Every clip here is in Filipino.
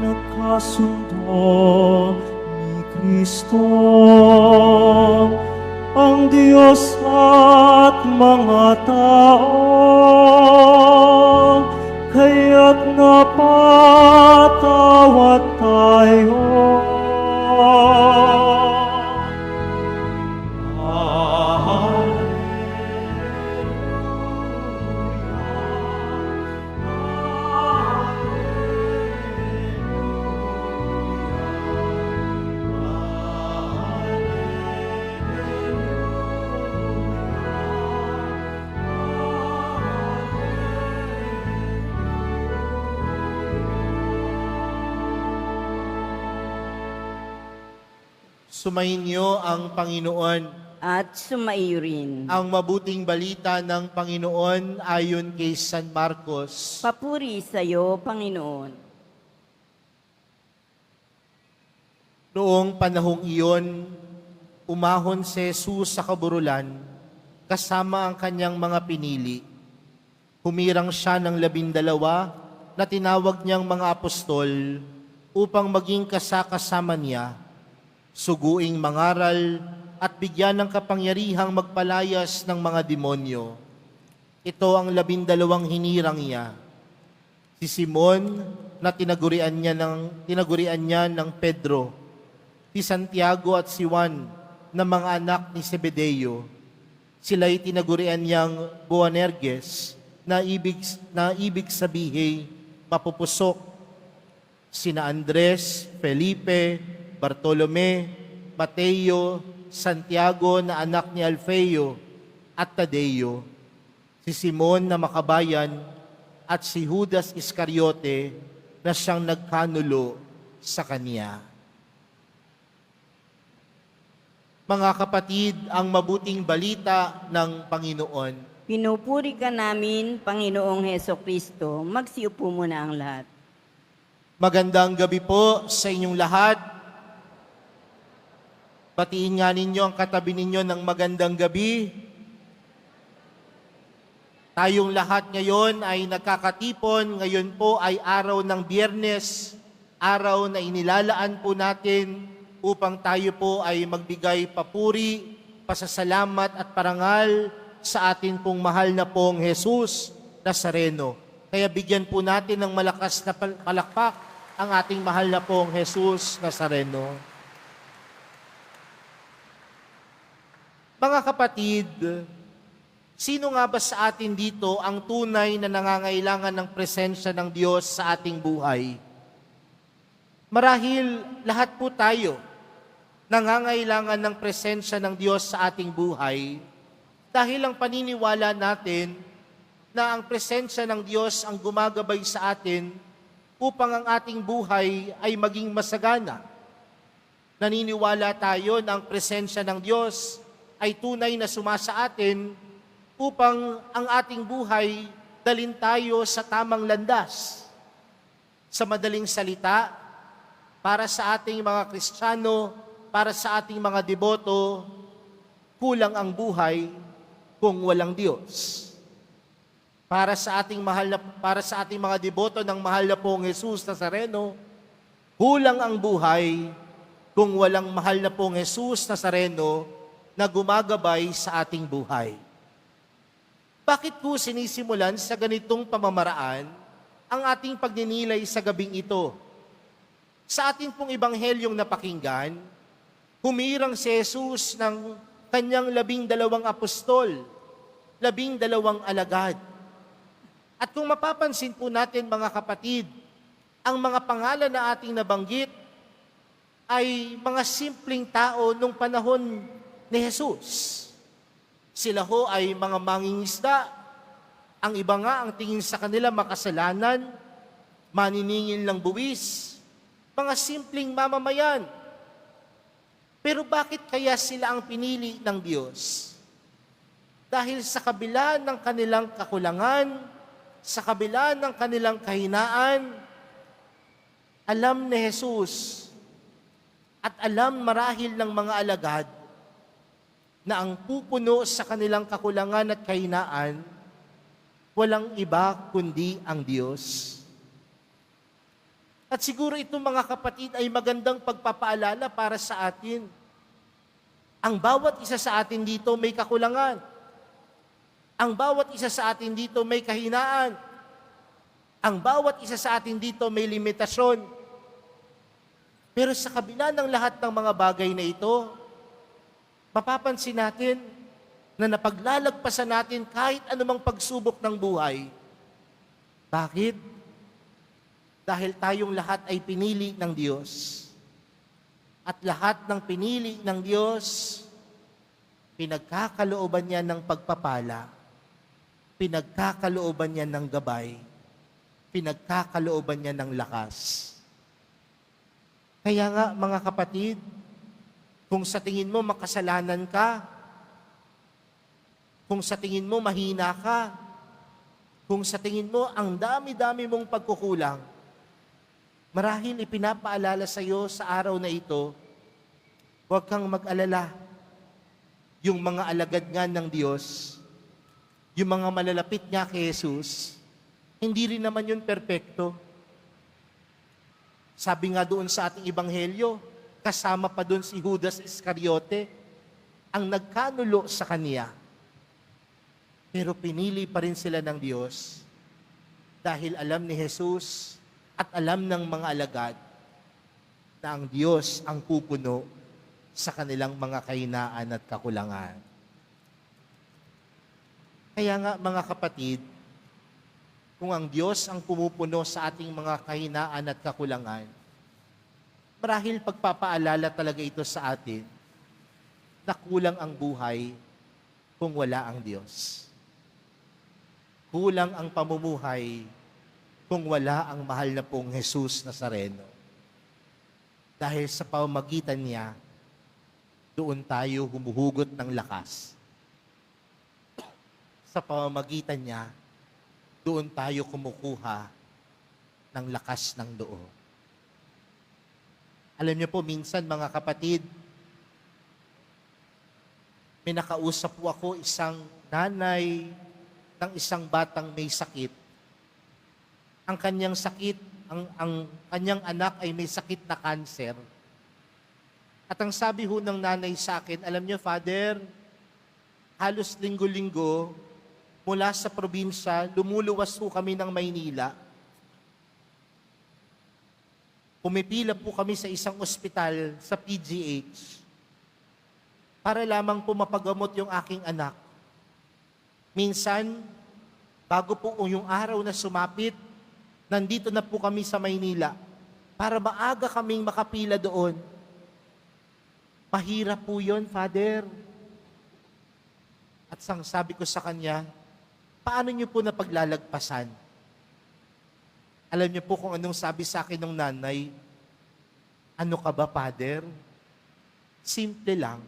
Nagkasundo ni Kristo, ang Diyos at mga tao, kaya't napatawad tayo. Sumainyo ang Panginoon. At sumaiyo rin. Ang mabuting balita ng Panginoon ayon kay San Marcos. Papuri sa iyo, Panginoon. Noong panahong iyon, umahon si Jesus sa kaburulan kasama ang kanyang mga pinili. Humirang siya ng 12 na tinawag niyang mga apostol upang maging kasakasama niya, suguing mangaral at bigyan ng kapangyarihang magpalayas ng mga demonyo. Ito ang 12 hinirang niya. Si Simon na tinagurian niya ng Pedro, si Santiago at si Juan na mga anak ni Zebedeo. Sila'y tinagurian niyang Boanerges na ibig sabihin mapupusok. Sina Andres, Felipe, Bartolome, Mateo, Santiago na anak ni Alfeo at Tadeo, si Simon na makabayan at si Judas Iscariote na siyang nagkanulo sa kanya. Mga kapatid, ang mabuting balita ng Panginoon. Pinupuri ka namin, Panginoong Hesukristo. Magsiupo muna ang lahat. Magandang gabi po sa inyong lahat. Batiin nga ninyo ang katabi ninyo ng magandang gabi. Tayong lahat ngayon ay nagkakatipon. Ngayon po ay araw ng Biyernes, araw na inilalaan po natin upang tayo po ay magbigay papuri, pasasalamat at parangal sa atin pong mahal na pong Jesus Nazareno. Kaya bigyan po natin ng malakas na palakpak ang ating mahal na pong Jesus Nazareno. Mga kapatid, sino nga ba sa atin dito ang tunay na nangangailangan ng presensya ng Diyos sa ating buhay? Marahil lahat po tayo nangangailangan ng presensya ng Diyos sa ating buhay dahil ang paniniwala natin na ang presensya ng Diyos ang gumagabay sa atin upang ang ating buhay ay maging masagana. Naniniwala tayo na ang presensya ng Diyos ay tunay na sumasa atin upang ang ating buhay dalhin tayo sa tamang landas. Sa madaling salita, para sa ating mga Kristiyano, para sa ating mga deboto, kulang ang buhay kung walang Diyos. Para sa ating mga deboto ng mahal na pong Jesus Nazareno, kulang ang buhay kung walang mahal na pong Jesus Nazareno na gumagabay sa ating buhay. Bakit po sinisimulan sa ganitong pamamaraan ang ating pagninilay sa gabing ito? Sa ating pong ebanghelyong napakinggan, humirang si Jesus ng kanyang 12 apostol, 12 alagad. At kung mapapansin po natin mga kapatid, ang mga pangalan na ating nabanggit ay mga simpleng tao nung panahon ni Jesus. Sila ho ay mga mangingisda. Ang iba nga ang tingin sa kanila makasalanan, maniningil ng buwis, mga simpleng mamamayan. Pero bakit kaya sila ang pinili ng Diyos? Dahil sa kabila ng kanilang kakulangan, sa kabila ng kanilang kahinaan, alam ni Jesus at alam marahil ng mga alagad na ang pupuno sa kanilang kakulangan at kahinaan, walang iba kundi ang Diyos. At siguro ito mga kapatid ay magandang pagpapaalala para sa atin. Ang bawat isa sa atin dito may kakulangan. Ang bawat isa sa atin dito may kahinaan. Ang bawat isa sa atin dito may limitasyon. Pero sa kabila ng lahat ng mga bagay na ito, mapapansin natin na napaglalagpasan natin kahit anumang pagsubok ng buhay. Bakit? Dahil tayong lahat ay pinili ng Diyos. At lahat ng pinili ng Diyos, pinagkakalooban niya ng pagpapala, pinagkakalooban niya ng gabay, pinagkakalooban niya ng lakas. Kaya nga mga kapatid, kung sa tingin mo makasalanan ka, kung sa tingin mo mahina ka, kung sa tingin mo ang dami-dami mong pagkukulang, marahil ipinapaalala sa iyo sa araw na ito, huwag kang mag-alala. Yung mga alagad nga ng Diyos, yung mga malalapit niya kay Jesus, hindi rin naman yun perpekto. Sabi nga doon sa ating ebanghelyo, kasama pa doon si Judas Iscariote, ang nagkanulo sa kaniya. Pero pinili pa rin sila ng Diyos dahil alam ni Jesus at alam ng mga alagad na ang Diyos ang pupuno sa kanilang mga kahinaan at kakulangan. Kaya nga mga kapatid, kung ang Diyos ang pumupuno sa ating mga kahinaan at kakulangan, marahil pagpapaalala talaga ito sa atin na kulang ang buhay kung wala ang Diyos. Kulang ang pamumuhay kung wala ang mahal na pong Jesus Nazareno. Dahil sa pamamagitan niya, doon tayo humuhugot ng lakas. Sa pamamagitan niya, doon tayo kumukuha ng lakas ng loob. Alam niyo po, minsan mga kapatid, may nakausap po ako isang nanay ng isang batang may sakit. Ang kanyang sakit, ang kanyang anak ay may sakit na cancer. At ang sabi ho ng nanay sa akin, alam niyo, Father, halos linggo-linggo, mula sa probinsya, lumuluwas po kami ng Maynila. Pumipila po kami sa isang ospital sa PGH para lamang po mapagamot yung aking anak. Minsan, bago po yung araw na sumapit, nandito na po kami sa Maynila para maaga kaming makapila doon. Mahirap po yun, Father. At sabi ko sa kanya, paano niyo po napaglalagpasan? Alam niyo po kung anong sabi sa akin ng nanay, ano ka ba, Father? Simple lang.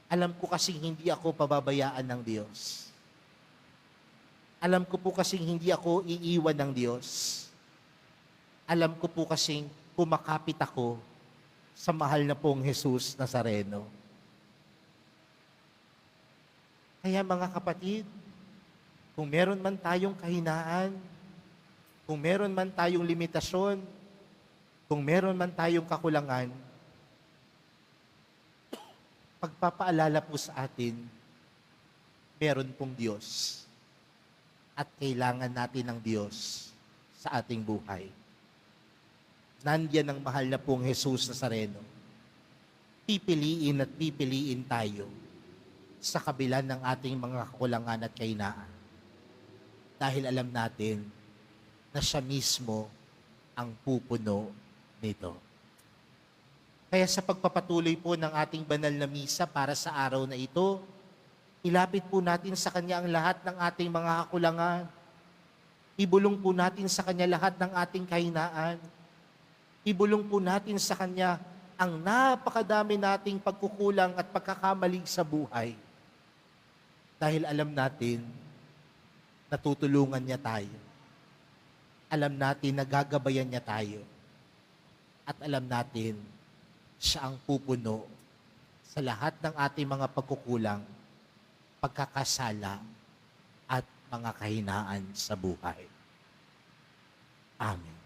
Alam ko kasing hindi ako pababayaan ng Diyos. Alam ko po kasing hindi ako iiwan ng Diyos. Alam ko po kasing kumakapit ako sa mahal na pong Jesus Nazareno. Kaya mga kapatid, kung meron man tayong kahinaan, kung meron man tayong limitasyon, kung meron man tayong kakulangan, pagpapaalala po sa atin, meron pong Diyos. At kailangan natin ng Diyos sa ating buhay. Nandiyan ang mahal na pong Jesus Nazareno. Pipiliin at pipiliin tayo sa kabila ng ating mga kakulangan at kahinaan. Dahil alam natin na siya mismo ang pupuno nito. Kaya sa pagpapatuloy po ng ating banal na misa para sa araw na ito, ilapit po natin sa Kanya ang lahat ng ating mga kakulangan. Ibulong po natin sa Kanya lahat ng ating kahinaan. Ibulong po natin sa Kanya ang napakadami nating pagkukulang at pagkakamali sa buhay. Dahil alam natin, natutulungan niya tayo. Alam natin, nagagabayan niya tayo. At alam natin, siya ang pupuno sa lahat ng ating mga pagkukulang, pagkakasala, at mga kahinaan sa buhay. Amen.